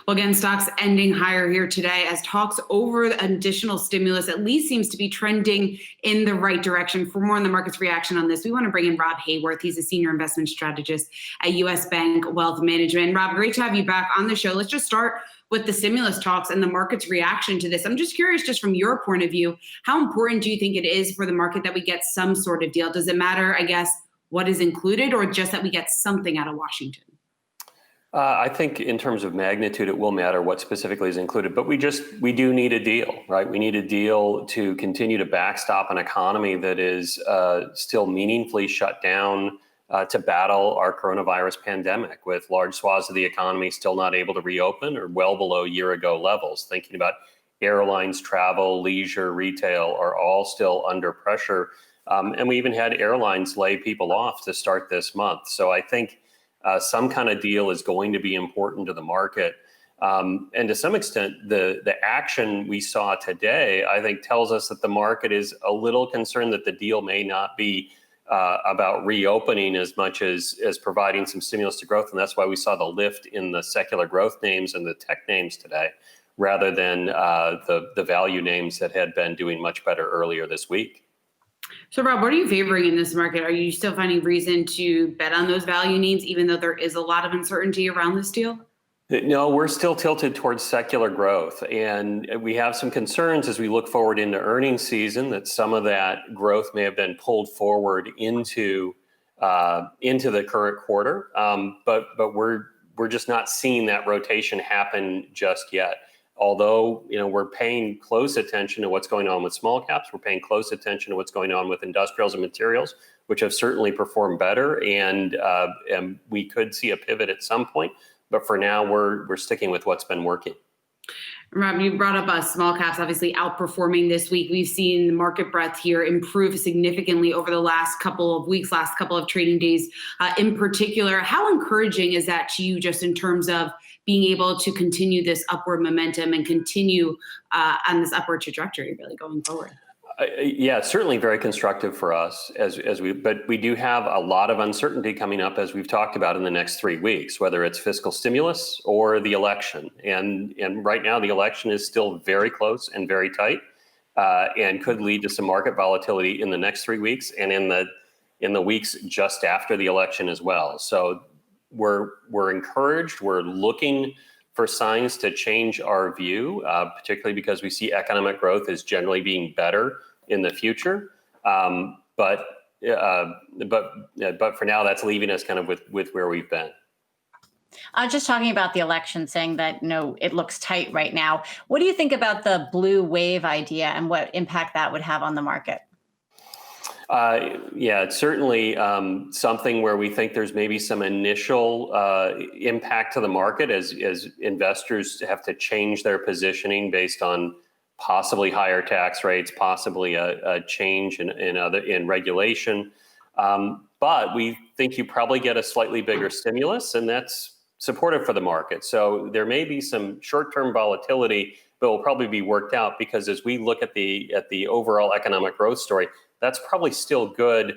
Well, again, stocks ending higher here today as talks over additional stimulus at least seems to be trending in the right direction. For more on the market's reaction on this, we want to bring in Rob Haworth. He's a senior investment strategist at U.S. Bank Wealth Management. Rob, great to have you back on the show. Let's just start with the stimulus talks and the market's reaction to this. I'm just curious, just from your point of view, how important do you think it is for the market that we get some sort of deal? Does it matter, I guess, what is included, or just that we get something out of Washington? I think in terms of magnitude, it will matter what specifically is included, but we do need a deal, right? We need a deal to continue to backstop an economy that is still meaningfully shut down to battle our coronavirus pandemic, with large swaths of the economy still not able to reopen or well below year-ago levels. Thinking about airlines, travel, leisure, retail are all still under pressure. And we even had airlines lay people off to start this month. So I think some kind of deal is going to be important to the market. And to some extent, the action we saw today, I think, tells us that the market is a little concerned that the deal may not be about reopening as much as providing some stimulus to growth. And that's why we saw the lift in the secular growth names and the tech names today, rather than the value names that had been doing much better earlier this week. So, Rob, what are you favoring in this market? Are you still finding reason to bet on those value names, even though there is a lot of uncertainty around this deal? No, we're still tilted towards secular growth. And we have some concerns as we look forward into earnings season that some of that growth may have been pulled forward into the current quarter. But we're just not seeing that rotation happen just yet. Although, we're paying close attention to what's going on with small caps, we're paying close attention to what's going on with industrials and materials, which have certainly performed better. And we could see a pivot at some point. But for now, we're sticking with what's been working. Rob, you brought up small caps obviously outperforming this week. We've seen the market breadth here improve significantly over the last couple of weeks, last couple of trading days in particular. How encouraging is that to you, just in terms of being able to continue this upward momentum and continue on this upward trajectory really going forward? Yeah, it's certainly very constructive for us but we do have a lot of uncertainty coming up, as we've talked about, in the next 3 weeks, whether it's fiscal stimulus or the election. And right now the election is still very close and very tight, and could lead to some market volatility in the next 3 weeks and in the weeks just after the election as well. So we're encouraged. We're looking for signs to change our view, particularly because we see economic growth as generally being better in the future. But for now, that's leaving us kind of with where we've been. Just talking about the election, saying that, it looks tight right now. What do you think about the blue wave idea and what impact that would have on the market? Yeah, it's certainly something where we think there's maybe some initial impact to the market as investors have to change their positioning based on possibly higher tax rates, possibly a change in regulation. But we think you probably get a slightly bigger stimulus, and that's supportive for the market. So there may be some short-term volatility, but will probably be worked out, because as we look at the overall economic growth story, that's probably still good,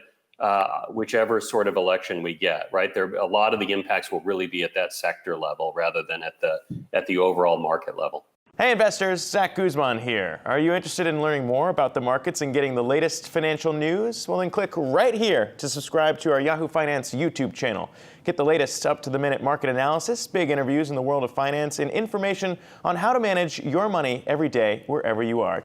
whichever sort of election we get, right? A lot of the impacts will really be at that sector level rather than at the overall market level. Hey investors, Zach Guzman here. Are you interested in learning more about the markets and getting the latest financial news? Well, then click right here to subscribe to our Yahoo Finance YouTube channel. Get the latest up-to-the-minute market analysis, big interviews in the world of finance, and information on how to manage your money every day wherever you are.